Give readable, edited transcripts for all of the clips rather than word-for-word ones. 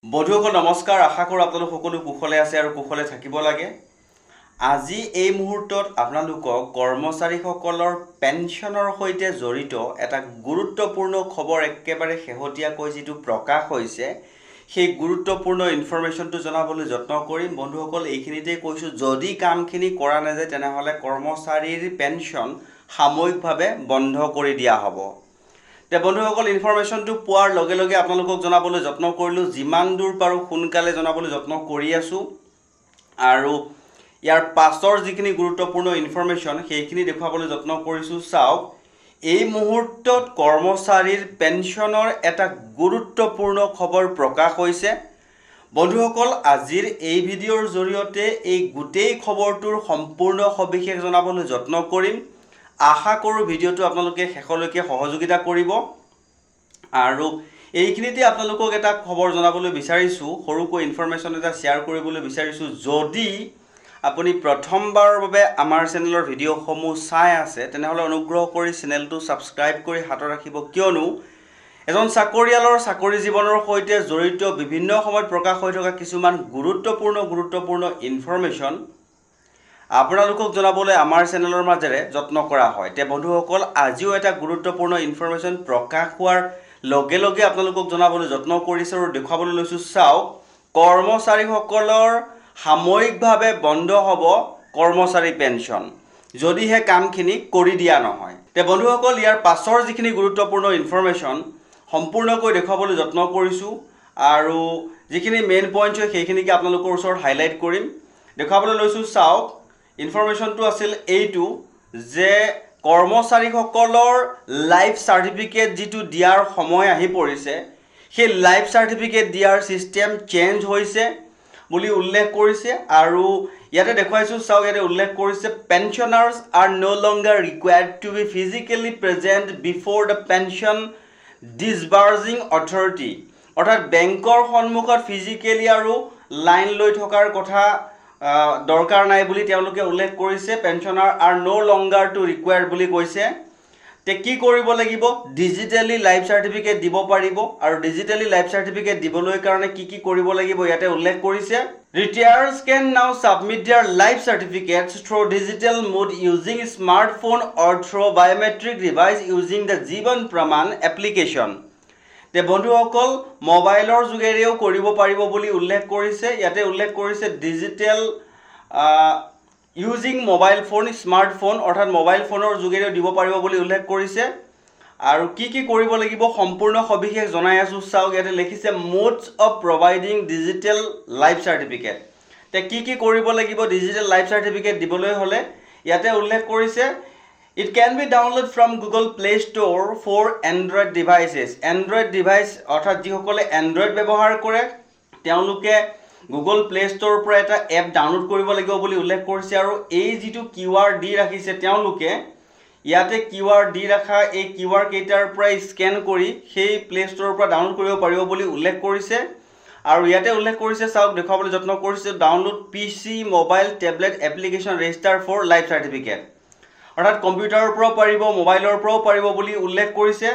বন্ধুসকল নমস্কাৰ আশা কৰোঁ আপোনালোক সকলো কুশলে আছে আৰু কুশলে থাকিব লাগে আজি এই মুহূৰ্তত আপোনালোকক কৰ্মচাৰীসকলৰ পেনশনৰ সৈতে জড়িত এটা গুৰুত্বপূৰ্ণ খবৰ একেবাৰে শেহতীয়াকৈ যিটো প্ৰকাশ হৈছে সেই গুৰুত্বপূৰ্ণ ইনফৰমেশ্যনটো জনাবলৈ যত্ন কৰিম বন্ধুসকল এইখিনিতে কৈছোঁ যদি কামখিনি কৰা নাযায় তেনেহ'লে কৰ্মচাৰীৰ পেনশন সাময়িকভাৱে বন্ধ কৰি দিয়া হ'ব তে বন্ধুসকল ইনফৰমেশ্যনটো পোৱাৰ লগে লগে আপোনালোকক জনাবলৈ যত্ন কৰিলোঁ যিমান দূৰ পাৰোঁ সোনকালে জনাবলৈ যত্ন কৰি আছোঁ আৰু ইয়াৰ পাছৰ যিখিনি গুৰুত্বপূৰ্ণ ইনফৰমেশ্যন সেইখিনি দেখুৱাবলৈ যত্ন কৰিছোঁ চাওক এই মুহূৰ্তত কৰ্মচাৰীৰ পেনশনৰ এটা গুৰুত্বপূৰ্ণ খবৰ প্ৰকাশ হৈছে বন্ধুসকল আজিৰ এই ভিডিঅ'ৰ জৰিয়তে এই গোটেই খবৰটোৰ সম্পূৰ্ণ সবিশেষ জনাবলৈ যত্ন কৰিম আশা কৰোঁ ভিডিঅ'টো আপোনালোকে শেষলৈকে সহযোগিতা কৰিব আৰু এইখিনিতে আপোনালোকক এটা খবৰ জনাবলৈ বিচাৰিছোঁ সৰুকৈ ইনফৰমেশ্যন এটা শ্বেয়াৰ কৰিবলৈ বিচাৰিছোঁ যদি আপুনি প্ৰথমবাৰৰ বাবে আমাৰ চেনেলৰ ভিডিঅ'সমূহ চাই আছে তেনেহ'লে অনুগ্ৰহ কৰি চেনেলটো ছাবস্ক্ৰাইব কৰি হাতত ৰাখিব কিয়নো এজন চাকৰিয়ালৰ চাকৰি জীৱনৰ সৈতে জড়িত বিভিন্ন সময়ত প্ৰকাশ হৈ থকা কিছুমান গুৰুত্বপূৰ্ণ ইনফৰমেশ্যন আপোনালোকক জনাবলৈ আমাৰ চেনেলৰ মাজেৰে যত্ন কৰা হয় তে বন্ধুসকল আজিও এটা গুৰুত্বপূৰ্ণ ইনফৰমেশ্যন প্ৰকাশ হোৱাৰ লগে লগে আপোনালোকক জনাবলৈ যত্ন কৰিছোঁ আৰু দেখুৱাবলৈ লৈছোঁ চাওক কৰ্মচাৰীসকলৰ সাময়িকভাৱে বন্ধ হ'ব কৰ্মচাৰী পেনশন যদিহে কামখিনি কৰি দিয়া নহয় তে বন্ধুসকল ইয়াৰ পাছৰ যিখিনি গুৰুত্বপূৰ্ণ ইনফৰমেশ্যন সম্পূৰ্ণকৈ দেখুৱাবলৈ যত্ন কৰিছোঁ আৰু যিখিনি মেইন পইণ্ট হয় সেইখিনিকে আপোনালোকৰ ওচৰত হাইলাইট কৰিম দেখুৱাবলৈ লৈছোঁ চাওক ইনফৰমেশ্যনটো আছিল এইটো যে কৰ্মচাৰীসকলৰ লাইফ চাৰ্টিফিকেট যিটো দিয়াৰ সময় আহি পৰিছে সেই লাইফ চাৰ্টিফিকেট দিয়াৰ ছিষ্টেম চেঞ্জ হৈছে বুলি উল্লেখ কৰিছে আৰু ইয়াতে দেখুৱাইছোঁ চাওক ইয়াতে উল্লেখ কৰিছে pensioners are no' longer required to be physically present before the pension disbursing authority অৰ্থাৎ বেংকৰ সন্মুখত ফিজিকেলি আৰু লাইন লৈ থকাৰ কথা দৰকাৰ নাই বুলি তেওঁলোকে উল্লেখ কৰিছে পেনশ্যনাৰ R no' longer two required বুলি কৈছে তে কি কৰিব লাগিব ডিজিটেলি লাইফ চাৰ্টিফিকেট দিব পাৰিব আৰু ডিজিটেলি লাইফ চাৰ্টিফিকেট দিবলৈ কাৰণে কি কৰিব লাগিব ইয়াতে উল্লেখ কৰিছে retirees can now submit their life certificates through digital mode using smartphone or through biometric device using the Jeevan Pramaan application তে বন্ধুসকল মোবাইলৰ যোগেৰেও কৰিব পাৰিব বুলি উল্লেখ কৰিছে ইয়াতে উল্লেখ কৰিছে digital using mobile phone smartphone অৰ্থাৎ মোবাইল ফোনৰ যোগেৰেও দিব পাৰিব বুলি উল্লেখ কৰিছে আৰু কি কৰিব লাগিব সম্পূৰ্ণ সবিশেষ জনাই আছোঁ চাওক ইয়াতে লিখিছে modes of providing digital life certificate তে কি কৰিব লাগিব ডিজিটেল লাইফ চাৰ্টিফিকেট দিবলৈ হ'লে ইয়াতে উল্লেখ কৰিছে It can be downloaded from Google Play Store for Android devices. Android device অৰ্থাৎ যিসকলে Android ব্যৱহাৰ কৰে তেওঁলোকে Google Play Store পৰা এটা এপ ডাউনলোড কৰিব লাগিব বুলি উল্লেখ কৰিছে আৰু এই যিটো QR দি ৰাখিছে তেওঁলোকে ইয়াতে QR দি ৰাখা এই QR কেইটাৰ পৰা স্কেন কৰি সেই Play Store পৰা ডাউনলোড কৰিব পাৰিব বুলি উল্লেখ কৰিছে আৰু ইয়াতে উল্লেখ কৰিছে চাওক দেখুৱাবলৈ যত্ন কৰিছে download PC mobile tablet application register for life certificate অৰ্থাৎ কম্পিউটাৰৰ পৰাও পাৰিব মোবাইলৰ পৰাও পাৰিব বুলি উল্লেখ কৰিছে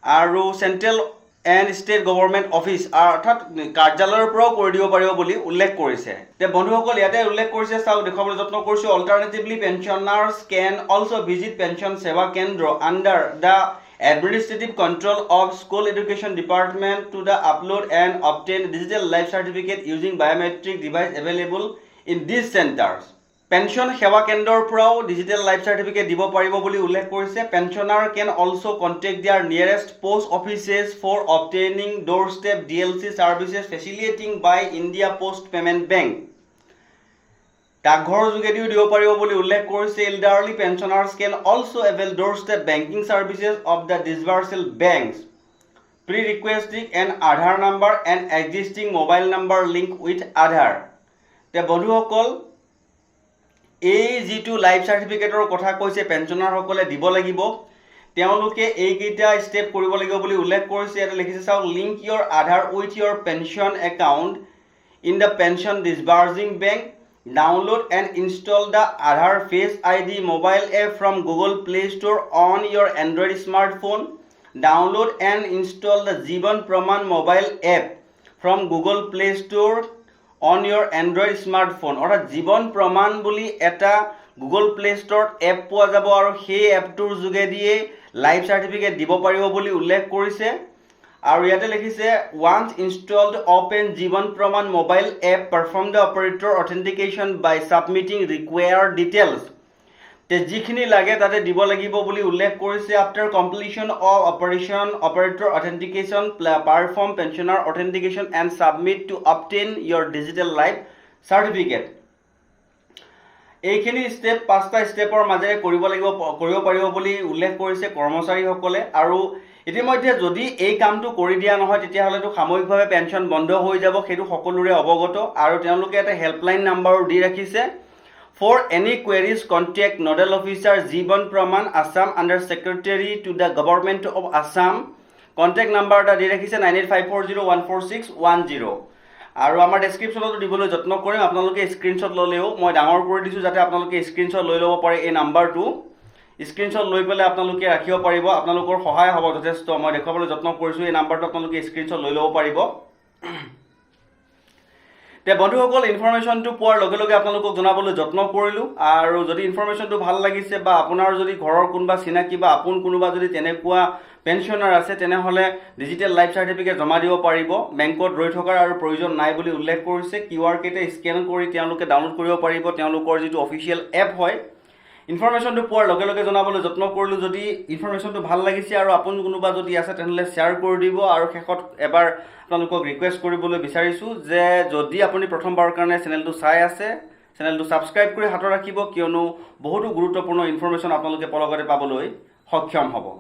আৰু central and state government office অৰ্থাৎ কাৰ্যালয়ৰ পৰাও কৰি দিব পাৰিব বুলি উল্লেখ কৰিছে তে বন্ধুসকল ইয়াতে উল্লেখ কৰিছে চাওক দেখুৱাবলৈ যত্ন কৰিছোঁ অল্টাৰনেটিভলি পেনশ্যনাৰ্ছ কেন অলছ' ভিজিট পেনশ্যন সেৱা কেন্দ্ৰ under the administrative control of school education department to the upload and obtain digital life certificate using biometric device available in this centres pension সেৱা কেন্দ্ৰৰ পৰাও ডিজিটেল লাইফ চাৰ্টিফিকেট দিব পাৰিব বুলি উল্লেখ কৰিছে pensioner can also' contact their nearest post offices for obtaining door step DLC services facilitating by India post payment bank ডাকঘৰৰ যোগেদিও দিব পাৰিব বুলি উল্লেখ কৰিছে elderly pensioners can also' avail door step banking services of the disbursal banks prerequisite an Aadhaar number and existing mobile number link with Aadhaar তে বন্ধুসকল এই যিটো লাইফ চাৰ্টিফিকেটৰ কথা কৈছে পেনশ্যনাৰসকলে দিব লাগিব তেওঁলোকে এইকেইটা ষ্টেপ কৰিব লাগিব বুলি উল্লেখ কৰিছে ইয়াতে লিখিছে চাওক link your Aadhaar with your pension account in the pension disbursing bank download and install the Aadhaar face ID mobile app from Google Play Store on your Android smartphone download and install the Jeevan Pramaan mobile app from Google Play Store on your Android smartphone. অৰ্থাৎ জীৱন প্ৰমাণ বুলি এটা Google Play Store app পোৱা যাব আৰু সেই এপটোৰ যোগেদিয়ে লাইভ চাৰ্টিফিকেট দিব পাৰিব বুলি উল্লেখ কৰিছে আৰু ইয়াতে লিখিছে once installed open জীৱন প্ৰমাণ mobile app perform the operator authentication by submitting required details. তে যিখিনি লাগে তাতে দিব লাগিব বুলি উল্লেখ কৰিছে after completion of operator authentication perform pensioner authentication and submit to obtain your digital life certificate. এইখিনি স্টেপ 5টা স্টেপৰ মাজেৰে কৰিব পাৰিব বুলি উল্লেখ কৰিছে কৰ্মচাৰীসকলে আৰু ইতিমধ্যে যদি এই কামটো কৰি দিয়া নহয় তেতিয়াহ'লেতো সাময়িকভাৱে পেঞ্চন বন্ধ হৈ যাব সেইটো সকলোৰে অৱগত আৰু তেওঁলোকে এটা হেল্পলাইন নাম্বাৰো দি ৰাখিছে For any queries, contact Nodal Officer Jiban Praman Assam under Secretary to the Government of Assam. Contact number da di rakhise 9854014610. আৰু আমাৰ ডেসক্ৰিপচনতো দিবলৈ যত্ন কৰিম আপোনালোকে স্ক্ৰিনশ্বট ললেও মই ডাঙৰ কৰি দিছো যাতে আপোনালোকে স্ক্ৰিনশ্বট লৈ ল'ব পাৰে এই নাম্বাৰটো স্ক্ৰিনশ্বট লৈ পেলাই আপোনালোকে ৰাখিব পাৰিব আপোনালোকৰ সহায় হ'ব যথেষ্ট মই দেখাবলৈ যত্ন কৰিছো এই নাম্বাৰটো আপোনালোকে স্ক্ৰিনশ্বট লৈ ল'ব পাৰিব তে বন্ধুসকল ইনফৰমেশনটো পোৱাৰ লগে লগে আপোনালোকক জনাবলৈ যত্ন কৰিলো আৰু যদি ইনফৰমেশনটো ভাল লাগিছে বা আপোনাৰ যদি ঘৰৰ কোনবা চিনাকি বা আপোন কোনোবা যদি তেনেকুৱা পেনশনাৰ আছে তেনেহলে ডিজিটেল লাইফ সাৰ্টিফিকেট জমা দিব পাৰিব বেংকত ৰৈ থকাৰ আৰু প্ৰয়োজন নাই বুলি উল্লেখ কৰিছে কিউআৰ কেটা স্ক্যান কৰি তেওঁলোকে ডাউনলোড কৰিব পাৰিব তেওঁলোকৰ যিটো অফিচিয়েল এপ হয় ইনফৰমেশনটো পোৱাৰ লগে লগে জনাবলৈ যত্ন কৰিলো যদি ইনফৰমেশনটো ভাল লাগিছে আৰু আপোন কোনোবা যদি আছে তেনেহলে শেয়াৰ কৰি দিব আৰু শেষত এবাৰ আপোনালোকক ৰিকুৱেষ্ট কৰিবলৈ বিচাৰিছো যে যদি আপুনি প্ৰথমবাৰৰ কাৰণে চেনেলটো চাই আছে চেনেলটো সাবস্ক্ৰাইব কৰি হাতত ৰাখিব কিয়নো বহুতো গুৰুত্বপূৰ্ণ ইনফৰমেশন আপোনালোকে পলকতে পাবলৈ সক্ষম হ'ব